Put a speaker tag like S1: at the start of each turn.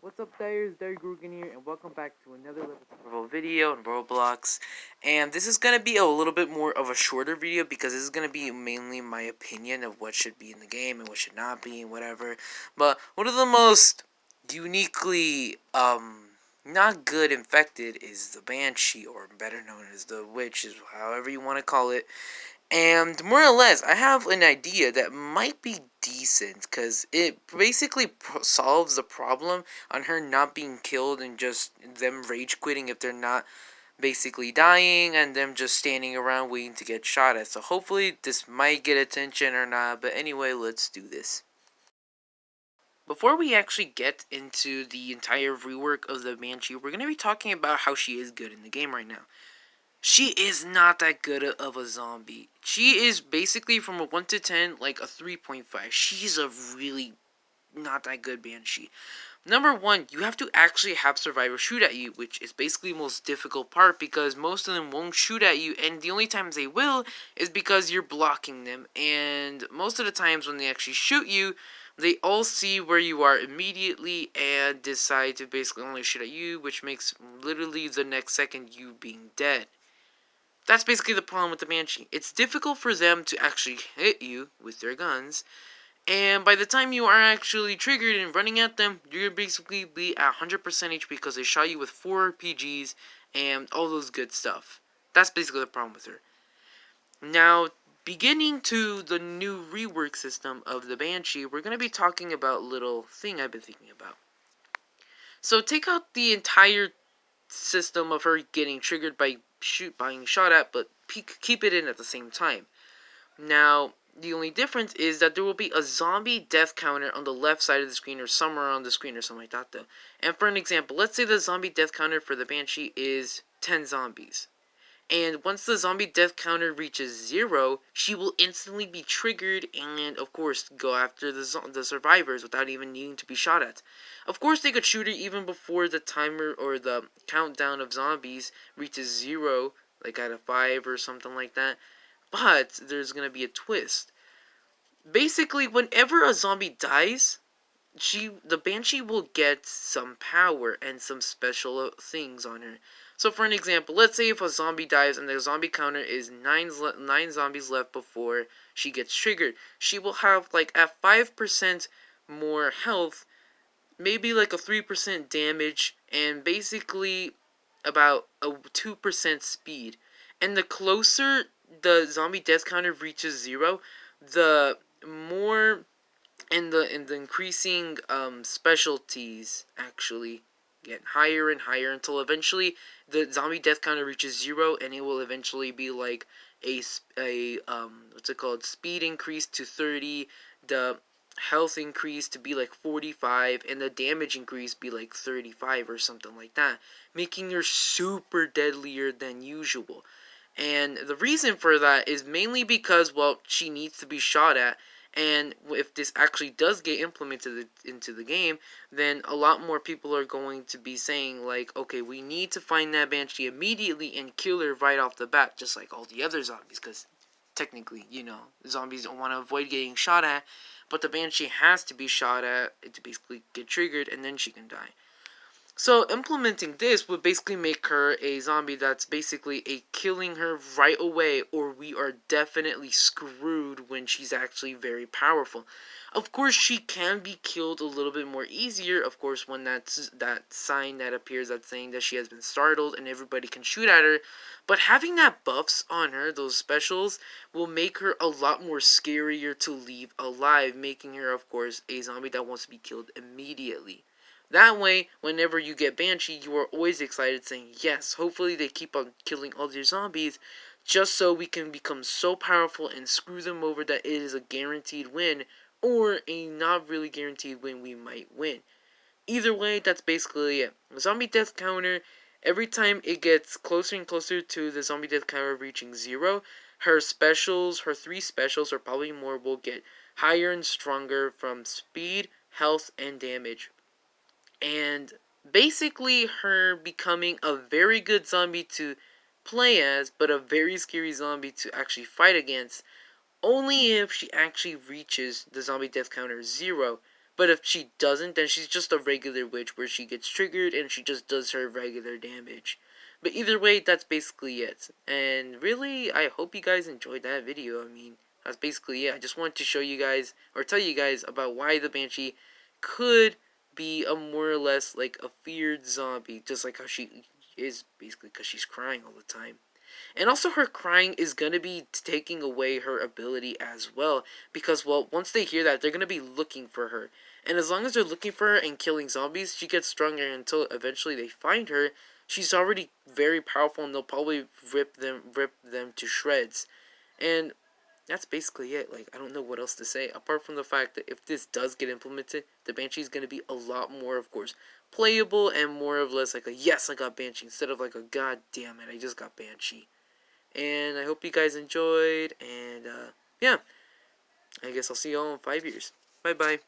S1: What's up, Dyers? Derry Grugan here, and welcome back to another little video on Roblox. And this is gonna be a little bit more of a shorter video because this is gonna be mainly my opinion of what should be in the game and what should not be and whatever. But one of the most uniquely not good infected is the Banshee, or better known as the Witch, is however you want to call it. And more or less, I have an idea that might be decent because it basically solves the problem on her not being killed and just them rage quitting if they're not basically dying and them just standing around waiting to get shot at. So hopefully this might get attention or not, but anyway, let's do this. Before we actually get into the entire rework of the Banshee, we're going to be talking about how she is good in the game right now. She is not that good of a zombie. She is basically from a 1 to 10, like a 3.5. She's a really not that good Banshee. Number one, you have to actually have survivors shoot at you, which is basically the most difficult part because most of them won't shoot at you, and the only times they will is because you're blocking them. And most of the times when they actually shoot you, they all see where you are immediately and decide to basically only shoot at you, which makes literally the next second you being dead. That's basically the problem with the Banshee. It's difficult for them to actually hit you with their guns, and by the time you are actually triggered and running at them, you're basically be at 100% HP because they shot you with 4 RPGs and all those good stuff. That's basically the problem with her. Now, beginning to the new rework system of the Banshee, we're going to be talking about a little thing I've been thinking about. So take out the entire system of her getting triggered by being shot at, but keep it in at the same time. Now, the only difference is that there will be a zombie death counter on the left side of the screen or somewhere on the screen or something like that though. And for an example, let's say the zombie death counter for the Banshee is 10 zombies. And once the zombie death counter reaches 0, she will instantly be triggered and, of course, go after the survivors without even needing to be shot at. Of course, they could shoot her even before the timer or the countdown of zombies reaches 0, like at a 5 or something like that. But there's going to be a twist. Basically, whenever a zombie dies, the Banshee will get some power and some special things on her. So for an example, let's say if a zombie dies and the zombie counter is 9 zombies left before she gets triggered, she will have like at 5% more health, maybe like a 3% damage, and basically about a 2% speed. And the closer the zombie death counter reaches 0, the more and the increasing specialties actually get higher and higher until eventually the zombie death counter reaches 0, and it will eventually be like a what's it called, speed increase to 30, the health increase to be like 45, and the damage increase be like 35 or something like that, making her super deadlier than usual. And the reason for that is mainly because, well, she needs to be shot at, and if this actually does get implemented into the game, then a lot more people are going to be saying, like, okay, we need to find that Banshee immediately and kill her right off the bat, just like all the other zombies, because technically, zombies don't want to avoid getting shot at, but the Banshee has to be shot at to basically get triggered, and then she can die. So implementing this would basically make her a zombie that's basically a killing her right away, or we are definitely screwed when she's actually very powerful. Of course, she can be killed a little bit more easier, of course, when that's that sign that appears that's saying that she has been startled and everybody can shoot at her. But having that buffs on her, those specials, will make her a lot more scarier to leave alive, making her, of course, a zombie that wants to be killed immediately. That way, whenever you get Banshee, you are always excited saying, yes, hopefully they keep on killing all their zombies, just so we can become so powerful and screw them over that it is a guaranteed win, or a not really guaranteed win we might win. Either way, that's basically it. Zombie death counter, every time it gets closer and closer to the zombie death counter reaching 0, her specials, her 3 specials, or probably more, will get higher and stronger from speed, health, and damage. And basically her becoming a very good zombie to play as, but a very scary zombie to actually fight against, only if she actually reaches the zombie death counter 0. But if she doesn't, then she's just a regular witch where she gets triggered and she just does her regular damage. But either way, that's basically it. And really, I hope you guys enjoyed that video. I mean, that's basically it. I just wanted to show you guys, or tell you guys about why the Banshee could be a more or less like a feared zombie, just like how she is basically because she's crying all the time. And also her crying is going to be taking away her ability as well. Because, well, once they hear that, they're going to be looking for her. And as long as they're looking for her and killing zombies, she gets stronger until eventually they find her. She's already very powerful and they'll probably rip them to shreds. And that's basically it. Like, I don't know what else to say. Apart from the fact that if this does get implemented, the Banshee is going to be a lot more, of course, playable and more or less like a, yes, I got Banshee, instead of like a, god damn it, I just got Banshee. And I hope you guys enjoyed. And, yeah. I guess I'll see you all in 5 years. Bye-bye.